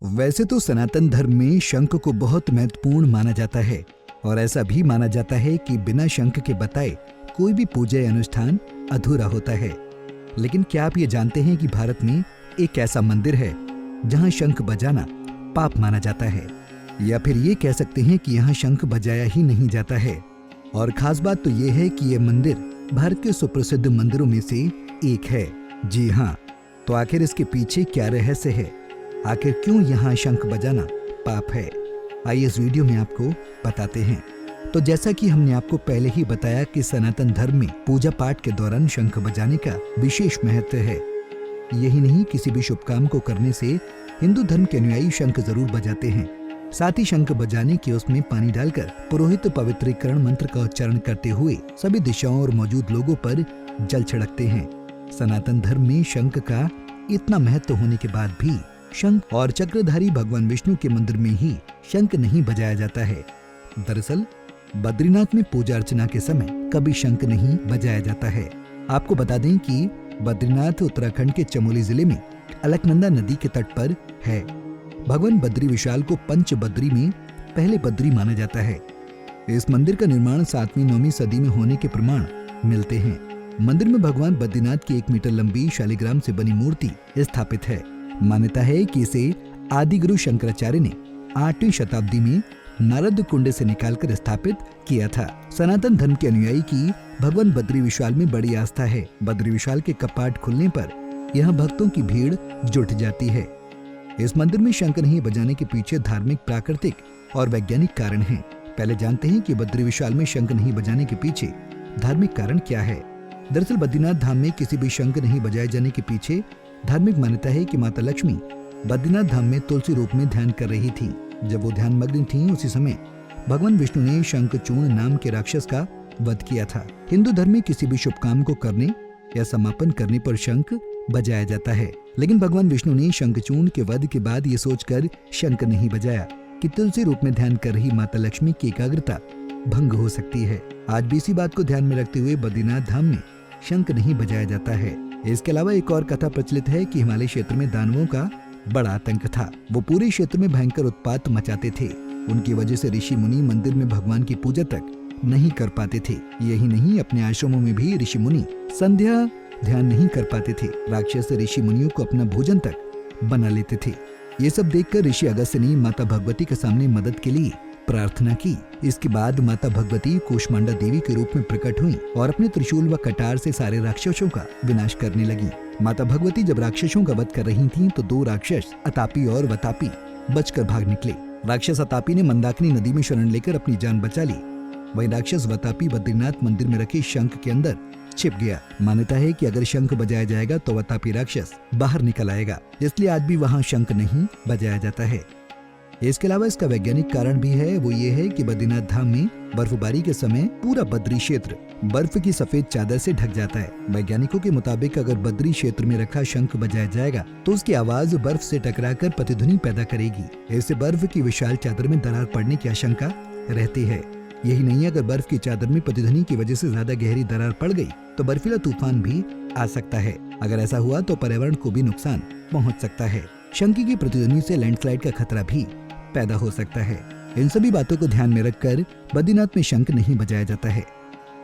वैसे तो सनातन धर्म में शंख को बहुत महत्वपूर्ण माना जाता है और ऐसा भी माना जाता है कि बिना शंख के बताए कोई भी पूजा या अनुष्ठान अधूरा होता है। लेकिन क्या आप ये जानते हैं कि भारत में एक ऐसा मंदिर है जहां शंख बजाना पाप माना जाता है, या फिर ये कह सकते हैं कि यहाँ शंख बजाया ही नहीं जाता है। और खास बात तो ये है कि यह मंदिर भारत के सुप्रसिद्ध मंदिरों में से एक है। जी हाँ, तो आखिर इसके पीछे क्या रहस्य है? आखिर क्यों यहाँ शंख बजाना पाप है? आइए इस वीडियो में आपको बताते हैं। तो जैसा कि हमने आपको पहले ही बताया कि सनातन धर्म में पूजा पाठ के दौरान शंख बजाने का विशेष महत्व है। यही नहीं, किसी भी शुभ काम को करने से हिंदू धर्म के अनुयायी शंख जरूर बजाते हैं। साथ ही शंख बजाने के उसमें पानी डालकर पुरोहित पवित्रीकरण मंत्र का उच्चारण करते हुए सभी दिशाओं और मौजूद लोगों पर जल छिड़कते हैं। सनातन धर्म में शंख का इतना महत्व होने के बाद भी शंख और चक्रधारी भगवान विष्णु के मंदिर में ही शंख नहीं बजाया जाता है। दरअसल बद्रीनाथ में पूजा अर्चना के समय कभी शंख नहीं बजाया जाता है। आपको बता दें कि बद्रीनाथ उत्तराखंड के चमोली जिले में अलकनंदा नदी के तट पर है। भगवान बद्री विशाल को पंच बद्री में पहले बद्री माना जाता है। इस मंदिर का निर्माण 7वीं-9वीं सदी में होने के प्रमाण मिलते हैं। मंदिर में भगवान बद्रीनाथ की 1 मीटर लंबी शालिग्राम से बनी मूर्ति स्थापित है। मान्यता है कि इसे आदि गुरु शंकराचार्य ने 8वीं शताब्दी में नारद कुंड से निकालकर स्थापित किया था। सनातन धर्म के अनुयायी की भगवान बद्री विशाल में बड़ी आस्था है। बद्री विशाल के कपाट खुलने पर यहाँ भक्तों की भीड़ जुट जाती है। इस मंदिर में शंख नहीं बजाने के पीछे धार्मिक, प्राकृतिक और वैज्ञानिक कारण हैं। पहले जानते हैं कि बद्री विशाल में शंख नहीं बजाने के पीछे धार्मिक कारण क्या है। दरअसल बद्रीनाथ धाम में किसी भी शंख नहीं बजाए जाने के पीछे धार्मिक मान्यता है कि माता लक्ष्मी बद्रीनाथ धाम में तुलसी रूप में ध्यान कर रही थी। जब वो ध्यान मग्न थी, उसी समय भगवान विष्णु ने शंखचूर्ण नाम के राक्षस का वध किया था। हिंदू धर्म में किसी भी शुभ काम को करने या समापन करने पर शंख बजाया जाता है। लेकिन भगवान विष्णु ने शंखचूर्ण के वध के बाद ये सोचकर शंख नहीं बजाया कि तुलसी रूप में ध्यान कर रही माता लक्ष्मी की एकाग्रता भंग हो सकती है। आज भी इसी बात को ध्यान में रखते हुए बद्रीनाथ धाम में शंख नहीं बजाया जाता है। इसके अलावा एक और कथा प्रचलित है कि हिमालय क्षेत्र में दानवों का बड़ा आतंक था। वो पूरे क्षेत्र में भयंकर उत्पात मचाते थे। उनकी वजह से ऋषि मुनि मंदिर में भगवान की पूजा तक नहीं कर पाते थे। यही नहीं, अपने आश्रमों में भी ऋषि मुनि संध्या ध्यान नहीं कर पाते थे। राक्षस ऋषि मुनियों को अपना भोजन तक बना लेते थे। ये सब देखकर ऋषि अगस्त्य ने माता भगवती के सामने मदद के लिए प्रार्थना की। इसके बाद माता भगवती कूष्मांडा देवी के रूप में प्रकट हुई और अपने त्रिशूल व कटार से सारे राक्षसों का विनाश करने लगी। माता भगवती जब राक्षसों का वध कर रही थीं, तो 2 राक्षस अतापी और वतापी बचकर भाग निकले। राक्षस अतापी ने मंदाकिनी नदी में शरण लेकर अपनी जान बचा ली। वही राक्षस वतापी बद्रीनाथ मंदिर में रखे शंख के अंदर छिप गया। मान्यता है कि अगर शंख बजाया जाएगा तो वतापी राक्षस बाहर निकल आएगा, इसलिए आज भी वहाँ शंख नहीं बजाया जाता है। इसके अलावा इसका वैज्ञानिक कारण भी है। वो ये है कि बद्रीनाथ धाम में बर्फबारी के समय पूरा बद्री क्षेत्र बर्फ की सफेद चादर से ढक जाता है। वैज्ञानिकों के मुताबिक अगर बद्री क्षेत्र में रखा शंख बजाया जाएगा तो उसकी आवाज बर्फ से टकराकर प्रतिध्वनि पैदा करेगी। इससे बर्फ की विशाल चादर में दरार पड़ने की आशंका रहती है। यही नहीं, अगर बर्फ की चादर में प्रतिध्वनि की वजह से ज्यादा गहरी दरार पड़ गई तो बर्फीला तूफान भी आ सकता है। अगर ऐसा हुआ तो पर्यावरण को भी नुकसान पहुंच सकता है। शंख की प्रतिध्वनि से लैंडस्लाइड का खतरा भी पैदा हो सकता है। इन सभी बातों को ध्यान में रखकर बद्रीनाथ में शंख नहीं बजाया जाता है।